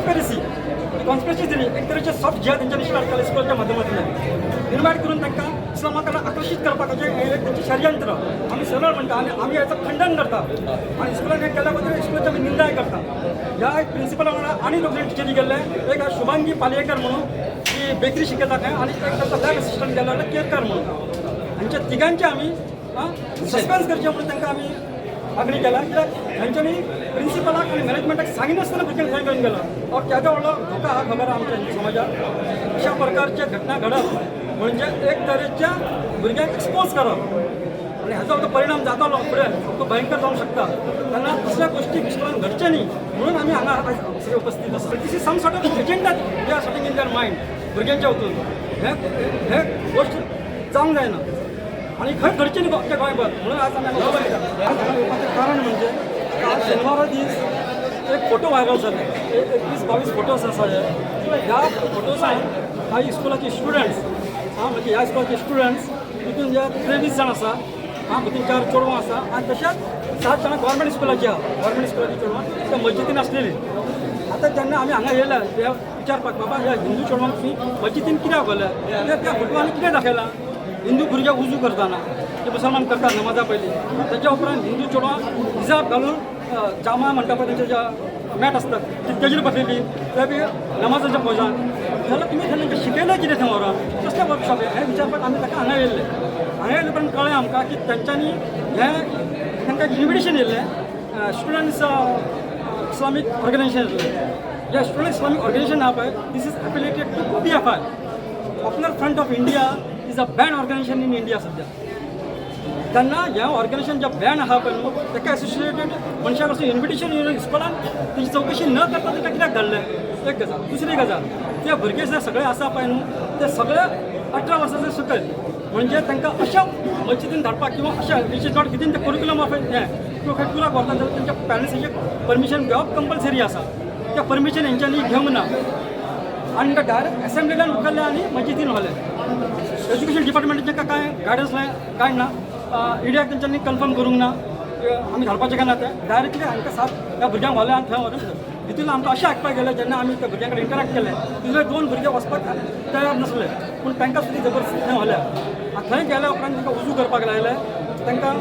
Conspiracy तरी एक तरेचे सॉफ्ट जिहाद तेंच्यांनी स्टार्ट केले स्कुलाच्या माध्यमांतल्यान इन्वायट करून तांकां इस्लामा कडेन आकर्शीत करपाचें एक तेंचें षडयंत्र आमी सरळ म्हणटा आनी आमी हेचं खंडन करता आनी स्कुलान हें केल्या बद्दल स्कुलाची आमी निंदाय करता. ह्या एक प्रिंसिपला वांगडा आनी दोग जाण टिचरी गेल्ले एक शुभांगी पालयेकर म्हणून ती बेकरी शिकयता खंय आनी एक तांचो लॅब असिस्टंट गेलो केरकर म्हणून हांच्या तिगांचे आमी सस्पेन्स करचे म्हणून तांकां आमी मागणी केला कित्याक हांच्यांनी प्रिंसिपलाक आनी मॅनेजमेंटाक सांगिनासतना भुरग्यांक थंय घेवन गेलो और केदो व्हडलो धोका हा खबर आहा आमच्या समाजात. अशा प्रकारचे घटना घडप म्हणजे एक तरेच्या भुरग्यांक एक्सपोज करप आनी हाचो तो परिणाम जातालो फुडें तो भयंकर जावंक शकता. तेन्ना तसल्या गोश्टी स्कुलान घडचे न्ही म्हणून आमी हांगा सगळे उपस्थित आसा. This is some sort of agenda they are setting in their mind भुरग्यांच्या वतून हे गोश्ट जावंक जायना आणि खंय घडचे न्ही त्या गोंयभर म्हणून आज आमी येवपाचें कारण म्हणजे आज शेनवारा दीस एक फोटो व्हायरल जाले 21-22 फोटोज आसा ह्या फोटोजान काही स्कुलाचे स्टुडंट्स म्हणजे ह्या स्कुलाचे स्टुडंट्स तितून जे 23 जाण आसा भितून 4 चेडवां आसा आनी तशेंच 7 जाणां गव्हर्मेंट स्कुलाची आहा गव्हर्मेंट स्कुलाची चेडवां त्या मस्जिदीन आसलेली. आतां जेन्ना आमी हांगा येयल्या ते विचारपाक बाबा ह्या हिंदू चेडवांक तुमी मस्जिदीन कित्याक व्हरल्या त्या फोटवांनी कितें दाखयलां हिंदू भुरग्याक उजू करताना ते मुसलमान करतात नमाजा पयलीं तेच्या उपरांत हिंदू चेडवां हिजाब घालून जामा म्हणटा पळय तेंचे ज्या मॅट आसतात तेजेर बसलेली ते बी नमाजाच्या पोजान जाल्यार तुमी तांकां शिकयलें कितें थंय व्हरोन कसलें वर्कशॉप हें विचारपाक आमी ताका हांगा येयले उपरांत कळ्ळें आमकां की तेंच्यांनी हें तांकां इन्विटेशन येयल्लें स्टुडंट्स इस्लामीक ऑर्गनायजेशन येयल्लें जे स्टुडंट इस्लामीक ऑर्गनायजेशन आहा पळय this is affiliated to PFI popular front of India is a ban organisation in India सध्या. तेन्ना ह्या ऑर्गनायजेशन जे बॅन आहा पळय न्हू ताका एसोसिएटेड मनशाक असो इन्विटेशन येवन स्कुलान तेची चवकशी न करता ताका कित्याक धाडलें एक गजाल. दुसरी गजाल ते भुरगे जे सगळे आसा पळय न्हू ते सगळे 18 वर्सांचे सकयल म्हणजे तांकां अशा मस्जिदीन धाडपाक किंवा अशा which is not within the curriculum of हें किंवा खंय टुराक व्हरता जाल्यार तेंच्या पॅरंट्साचें परमिशन घेवप कंपल्सरी आसा. त्या परमिशन हेंच्यांनी घेवंक ना आनी डायरेक्ट असेंब्लीलान उखल्ले आनी मस्जिदीन व्हरले. एज्युकेशन डिपार्टमेंटाचें काय गायडन्स कांय ना इडियाक तेंच्यांनी कन्फर्म करूंक ना आमी धाडपाचें काय ना तें डायरेक्टली हांकां सात त्या भुरग्यांक व्हरलें आनी थंय व्हरून तितून आमकां अशें आयकपाक गेलें जेन्ना आमी त्या भुरग्यां कडेन इंटरेक्ट केलें तितूंतले 2 भुरगे वचपाक तयार नासले पूण तांकां सुद्दां जबरदस्ती थंय व्हरल्या. थंय गेल्या उपरांत तांकां उजू करपाक लायले तांकां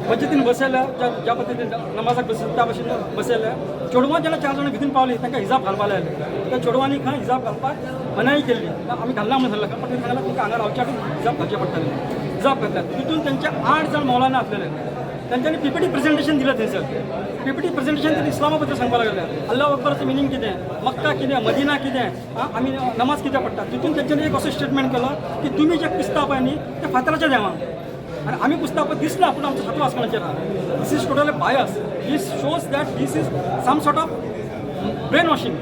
मस्जिदीन बसयल्या ज्या पद्दतीन नमाजाक बसयता त्या भशेन बसयल्या. चेडवां जेन्ना 4 जाणां भितर पावलीं तांकां हिजाब घालपाक लायले त्या चेडवांनी खंय हिजाब घालपाक मनाई केल्ली आमी घालना म्हणून सांगलें पण तांकां सांगलें तुमकां हांगा रावच्या हिजाब घालचें पडटलें. हिजाब घातल्यात तितून तेंचे 8 जाण मौलाना आसलेले तेंच्यांनी PPT प्रेजेंटेशन दिलें थंयसर. PPT प्रेजेंटेशन तेणी इस्लामा बद्दल सांगपाक लागले अल्लाह अकबरचं मिनींग कितें मक्का कितें मदिना कितें आमी नमाज कित्याक पडटा तितून तेंच्यांनी एक असो स्टेटमेंट केलो की तुमी जे पुजता पळय न्ही ते फातराच्या देवाक आनी आमी पुजता पळय दिसना पूण आमचो हातू आसमानाचेर आहा. This is totally bias. This shows that this is some sort of brainwashing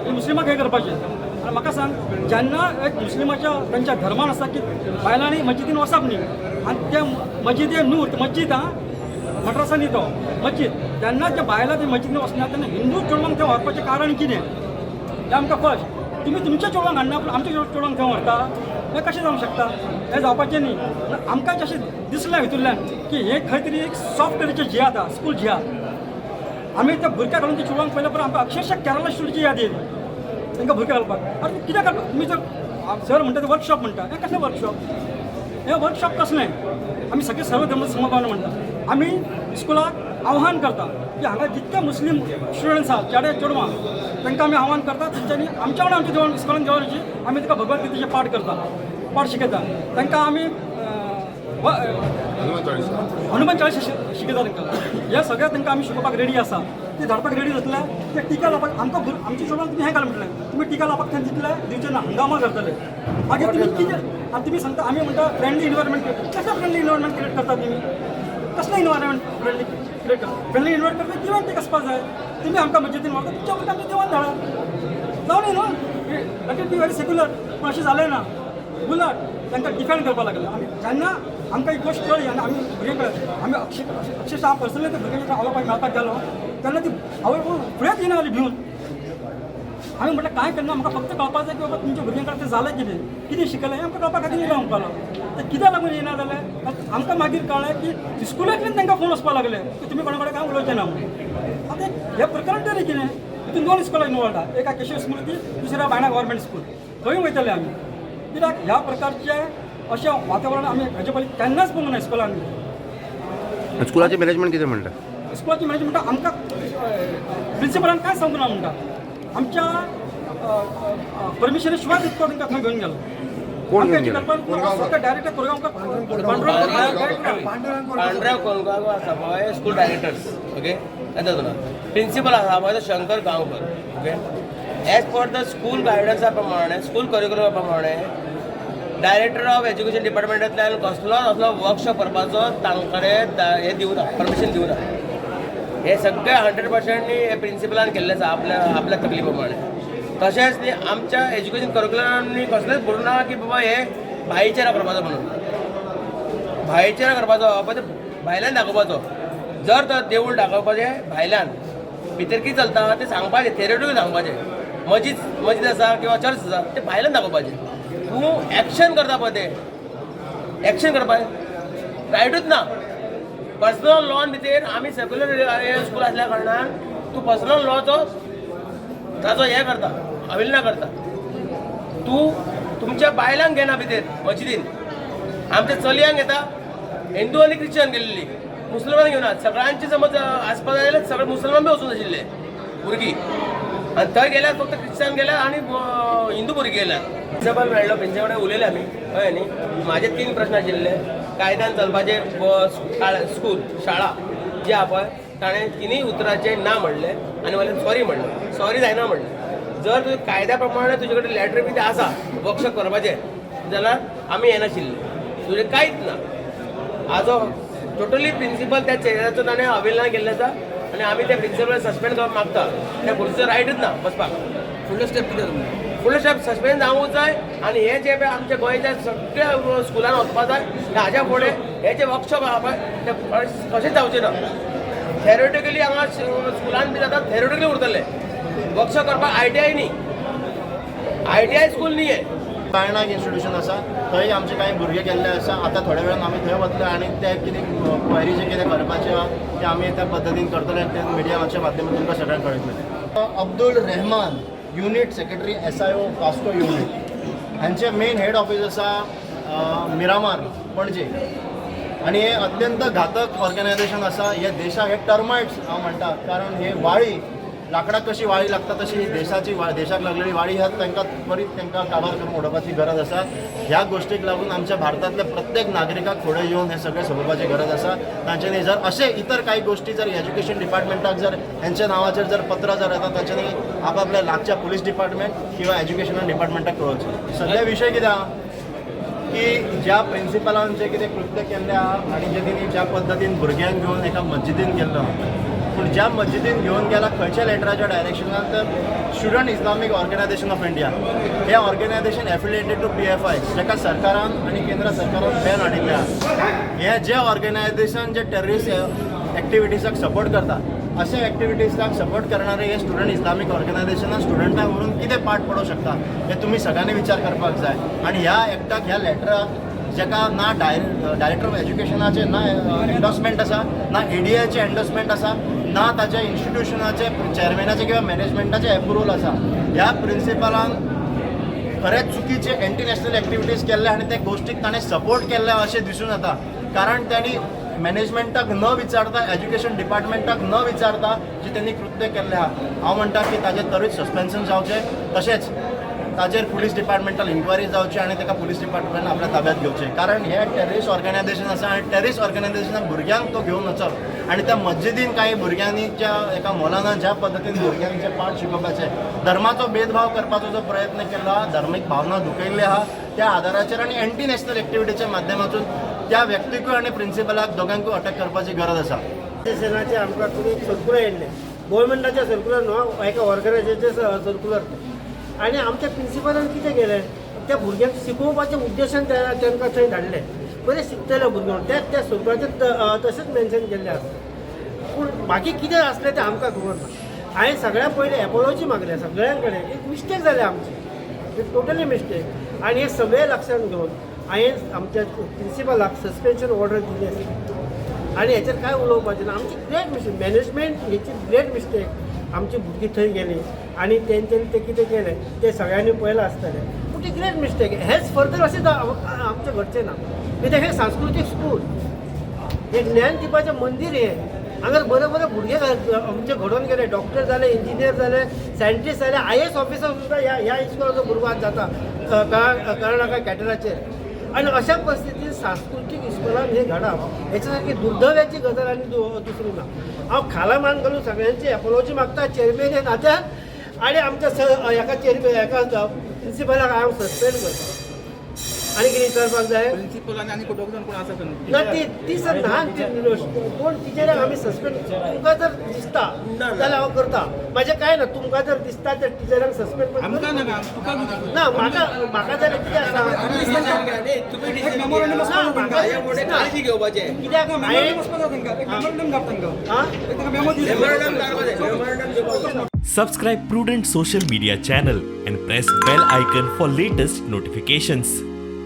ही मुस्लिमाक हें करपाचें. आनी म्हाका सांग जेन्ना एक मुस्लिमाच्या तांच्या धर्मान आसा की बायलांनी मस्जिदीन वचप न्ही आनी ते मस्जिदे नूर मस्जीद मद्रासा न्ही तो मस्जीद जेन्ना त्या बायलां ते मस्जिदीन वचना तेन्ना हिंदू चेडवांक थंय व्हरपाचें कारण कितें हें आमकां फर्स्ट तुमी तुमच्या चेडवांक हाडना पूण आमच्या चेडवांक थंय व्हरता हें कशें जावंक शकता. हें जावपाचें न्ही. आमकां अशें दिसलें हितूंतल्यान की हें खंय तरी एक सॉफ्ट तरेचें जियाद आहा स्कूल जियाद आमी त्या भुरग्याक घालून त्या चेडवांक पयल्या परत आमकां अक्षरशः केरला स्टुडंटची याद येयली तांकां भुरगे घालपाक. अरे कित्याक घालपाक तुमी जर सर म्हणटा ते वर्कशॉप म्हणटा हें कसलें वर्कशॉप हें वर्कशॉप कसलें आमी सगळे सर्व धर्म समभावना म्हणटा. आमी स्कुलाक आव्हान करता की हांगा जितके मुस्लीम स्टुडंट्स आहा चेडे चेडवां तांकां आमी आव्हान करता तेंच्यांनी आमच्या वांगडा आमच्या देवळान स्कुलान देवळाची आमी ताका भगवद्गीतेचें पाठ करता पाठ शिकयता तांकां आमी हनुमान चाळीस शिकयता तांकां हे सगळें तांकां आमी शिकोवपाक रेडी आसा. ती धाडपाक रेडी जातले ते टिका लावपाक आमकां आमच्या चेडवांक तुमी हें घाल म्हटलें तुमी टिका लावपाक थंय दितले दिवचे ना हंगामा करतले मागीर तुमी कितें आनी तुमी सांगता आमी म्हणटा फ्रेंडली इन्वायरमेंट कसलें फ्रेंडली इन्वायरमेंट क्रिएट करता तुमी कसलें इन्वायरमेंट फ्रेंडली क्रिएट करता फ्रेंडली इन्वायरमेंट करता दिवान ते कसपाक जाय तुमी आमकां मस्जिदीन व्हरता तुमच्या भुरग्यांक आमच्या देवान धाडा जावं न्ही न्हू let it be very secular पूण अशें जालें ना उलट तांकां डिफेंड करपाक लागले. आमी जेन्ना आमकां ही गोश्ट कळ्ळी आनी आमी भुरग्यां कडेन आमी अक्षरशः हांव पर्सनली त्या भुरग्यांच्या आवय मेळपाक गेलो तेन्ना ती आवय फुडेंच येना जाली भिवन. आमी म्हटलें कांय करना म्हाका फक्त कळपाक जाय की बाबा तुमच्या भुरग्यां कडेन तें जालें कितें शिकलें हें आमकां कळपा खातीर येयलो म्हणपालो. तें कित्याक लागून येना जालें आमकां मागीर कळ्ळें की स्कुलांतल्यान तांकां फोन वचपाक लागले की तुमी कोणा कडेन कांय उलोवचें ना म्हणून. आतां हें प्रकरण तरी कितें तितून 2 स्कुलां इनवॉल्ड आहा, एका केशव स्मृती, दुसऱ्या बायणा गव्हर्मेंट स्कूल. थंय वयतले आमी. कित्याक ह्या प्रकारचे अशें वातावरण आमी हाजे पयलीं केन्नाच पळोवंक ना स्कुलांनी. स्कुलाची मॅनेजमेंट कितें म्हणटा? स्कुलाची मॅनेजमेंट आमकां प्रिंसिपलान कांय सांगूंक ना म्हणटा. आमच्या परमिशनी शिवाय तितको तांकां थंय घेवन गेलो. कोण घेवन गेलो? डायरेक्टर कोरगांवकर पांढऱ्या कोलगांव आसा पळय स्कूल डायरेक्टर्स, ओके, येता तुला प्रिंसिपल आसा पळय तो Shankar Gaonkar, okay. As per the school गायडन्सा प्रमाणे, स्कूल करिक्युलमा प्रमाणे डायरेक्टर ऑफ एज्युकेशन डिपार्टमेंटांतल्यान कसलो वर्कशॉप करपाचो तांकडे हे दिवना, परमिशन दिवना. हे सगळे 100% हे प्रिंसिपलान केल्लें आसा आपल्या तकली प्रमाणे. तशेंच न्ही आमच्या एज्युकेशन करिक्युलमांनी कसलेंच बरोवन ना की बाबा हे भाईचेरा करपाचो म्हणून. भाईचेरा करपाचो पळय ते भायल्यान दाखोवपाचो. जर तर देवूळ दाखोवपाचें भायल्यान, भितर कितें चलता तें सांगपाचें, थेरेटिकल सांगपाचें. मस्जिद आसा किंवा चर्च आसा ते भायल्यान दाखोवपाचें. तूं एक्शन करता पळय तें एक्शन करपाक रायटूच ना. पर्सनल लॉन भितर आमी सेक्युलर स्कूल आसल्या कारणान तूं पर्सनल लॉचो ताचो हें करता, अविलना करता. तूं तुमच्या बायलांक घेना भितर मस्जिदीन, आमच्या चलयांक घेता. हिंदू आनी क्रिश्चन गेल्ली, मुसलमान घेवनात. सगळ्यांची समज आसपास जाल्यार सगळे मुसलमान बी वचून आशिल्ले भुरगीं, आनी थंय गेल्यार फक्त क्रिश्चन गेल्यार आनी हिंदू भुरगीं गेल्यात. प्रिंसिपल मेळ्ळो, प्रिंसिपल कडेन उलयले आमी, कळ्ळें न्ही. म्हाजे 3 प्रश्न आशिल्ले. कायद्यान चलपाचे स्कूल शाळा जी आहा पळय ताणें 3 उतरांचे ना म्हणले आनी मागीर सॉरी म्हणलें. सॉरी जायना म्हणलें. जर तुवें कायद्या प्रमाणे तुजे कडेन लॅटर बी आसा वर्कशॉप करपाचें जाल्यार आमी येनाशिल्ले, तुजें कांयच ना. आजो टोटली प्रिंसिपल त्या चेराचो ताणें अविलना केल्लें आसा आनी आमी त्या प्रिंसिपल सस्पेंड करपाक मागता. त्या खुर्चीचो रायटूच ना बसपाक. फुडलो स्टेप सस्पेंड जावूंक जाय. आनी हे जे आमच्या गोंयच्या सगळ्या स्कुलान वचपाक जाय. हाज्या फुडें हे जे वर्कशॉप आहा पळय ते कशेंच जावचें ना. थेरोटिकली हांगा स्कुलान बी जाता, थेरोटिकली उरतले. वर्कशॉप करपाक ITI न्ही, ITI स्कूल न्ही हे. बायणा इन्स्टिट्यूशन आसा, थंय आमचे कांय भुरगे गेल्ले आसा. आतां थोड्या वेळान आमी थंय वतले आनी ते कितें क्वेरी जे कितें करपाचें आहा तें आमी त्या पद्दतीन करतले आनी ते मिडियाच्या माध्यमांतून तुमकां सगळ्यांक कळयतले. Abdul Rahman, unit secretary SIO कास्को युनिट, हांचे मेन हेड ऑफिस आसा मिरामार पणजे. आनी हे अत्यंत घातक ऑर्गनायझेशन आसा. हे देशाक हे टर्मायट्स हांव म्हणटा, कारण हे वाळी लाकडाक कशी वाळी लागता तशी देशाक लागलेली वाळी ह्या तांकां त्वरीत तांकां काबार करून उडोवपाची गरज आसा. ह्या गोश्टीक लागून आमच्या भारतांतल्या प्रत्येक नागरिकाक फुडें येवन हे सगळें सोडोवपाची गरज आसा. तांच्यांनी जर अशे इतर काही गोश्टी जर एज्युकेशन डिपार्टमेंटाक जर हेंच्या नांवाचेर जर पत्रां जर येता तांच्यांनी आपल्या लागच्या पुलीस डिपार्टमेंट किंवा एज्युकेशन डिपार्टमेंटाक कळोवचें. सगळे विशय कितें आहा की ज्या प्रिंसिपलान जे कितें कृत्य केल्लें आहा आनी जे तेणी ज्या पद्दतीन भुरग्यांक घेवन एका मस्जिदीन गेल्लो, पूण ज्या मस्जिदीन घेवन गेला खंयच्या लेटराच्या डायरेक्शनान तर student Islamic organisation of India हे ऑर्गनायझेशन एफिलिएटेड टू PFI, जेका सरकारान आनी केंद्र सरकारान बॅन हाडिल्लें आहा. हे जे ऑर्गनायझेशन जे टेररिस्ट एक्टिविटीजाक सपोर्ट करता, अशा एक्टिविटीजाक सपोर्ट करणारे हे स्टुडंट इस्लामीक ऑर्गनायझेशनान स्टुडंटांक व्हरून कितें पाठ पडोवं शकता हे तुमी सगळ्यांनी विचार करपाक जाय. आनी ह्या एक्टाक ह्या लेटराक जेका ना डायरेक्टर ऑफ एज्युकेशनाचे ना एन्डोर्समेंट आसा, ना ADIचे एन्डोर्समेंट आसा, ना ताच्या इन्स्टिट्यूशनाचे चेअरमॅनाचे किंवा मॅनेजमेंटाचे एप्रुवल आसा. ह्या प्रिंसिपलान खरेंच चुकीचे एंटी नॅशनल एक्टिविटीज केल्ले आनी त्या गोश्टीक ताणें सपोर्ट केल्ले अशें दिसून येता. कारण त्यांनी मॅनेजमेंटाक न विचारता, एज्युकेशन डिपार्टमेंटाक न विचारता जे त्यांनी कृत्य केल्लें आहा, हांव म्हणटा की ताजें त्वरीत सस्पेन्शन जावचें. तशेंच ताजेर पुलीस डिपार्टमेंटाल इन्क्वायरी जावची आनी ताका पुलीस डिपार्टमेंटान आपल्या ताब्यात घेवचें. कारण हे टेररिस्ट ऑर्गनायझेशन आसा आनी टेररिस्ट ऑर्गनायझेशनाक भुरग्यांक तो घेवन वचप आनी त्या मस्जिदीन काही भुरग्यांनी ज्या एका मोलान ज्या पद्दतीन भुरग्यांचे पाठ शिकोवपाचे धर्माचो भेदभाव करपाचो जो प्रयत्न केला, धार्मीक भावना दुखयल्ली आहा, त्या आदाराचेर आनी एंटी नॅशनल एक्टिविटीच्या माध्यमातून त्या व्यक्तीकूय आनी प्रिंसिपलाक दोगांकूय अटक करपाची गरज आसा. सेशनाचे आमकां एक सर्क्युलर येयल्ले, गव्हर्मेंटाचे सर्क्युलर न्हू, एका ऑर्गनायझेशनाचे सर्क्युलर. आनी आमच्या प्रिंसिपलान कितें केलें, त्या भुरग्यांक शिकोवपाच्या उद्देशान तांकां थंय धाडले. बरें शिकतले भुरग्यांक त्या सर्क्युलराचेर तशेंच मेन्शन केल्लें आसा. पूण बाकी कितें आसलें तें आमकां खबर ना. हांवें सगळ्यां पयलीं एपॉलॉजी मागल्या सगळ्यां कडेन. एक मिस्टेक जाली आमची, टोटली मिस्टेक. आनी हे सगळे लक्षांत घेवन हांवें आमच्या प्रिंसिपलाक सस्पेन्शन ऑर्डर दिली आसा. आनी हेचेर कांय उलोवपाचें ना. आमची ग्रेट मिस्टेक, मॅनेजमेंट हेची ग्रेट मिस्टेक. आमची भुरगीं थंय गेली आनी तेंच्यांनी ते कितें केलें ते सगळ्यांनी पळयलां आसतलें पूण ती ग्रेट मिस्टेक हेच फर्दर अशें आमचें घडचें ना कित्याक हे सांस्कृतीक स्कूल हे ज्ञान दिवपाचें मंदीर हें हांगा बरे बरे भुरगे आमचे घडोवन गेले डॉक्टर जाले इंजिनियर जाले सायंटिस्ट जाले IAS ऑफिसर सुद्दां ह्या इस्कुलाचो भुरगो आज जाता कर्नाटका कॅटराचेर आनी अशा परिस्थितींत सांस्कृतीक इस्कुलान हे घडप हेच्या सारकी दुर्दैवाची गजाल आनी दुसरी ना हांव खाला मान घालून सगळ्यांची एपोलॉजी मागता चेअरमॅन हे नात्यान आनी आमच्या हेका चेअरमॅन हेका प्रिन्सिपलाक हांव सस्पेंड करता आनी कितें करपाक जाय प्रिन्सिपल आनी दोग जाण कोण आसा ना ती सर ल्हान कोण टिचराक आमी सस्पेंड तुमकां जर दिसता जाल्यार हांव करता म्हाजें कांय ना तुमकां जर दिसता त्या टिचराक सस्पेंड आमकां नाका तुका ना म्हाका जाल्यार कितें आसा तुम्ही मेमोरंडम ना, म्हाका decision काळजी घेवपाचें कित्याक हांवें मेमोरंडम धाडटा तांकां आं मेमो मेमोरंडम धाडपाचें Subscribe Prudent social media channel and press bell icon for latest notifications.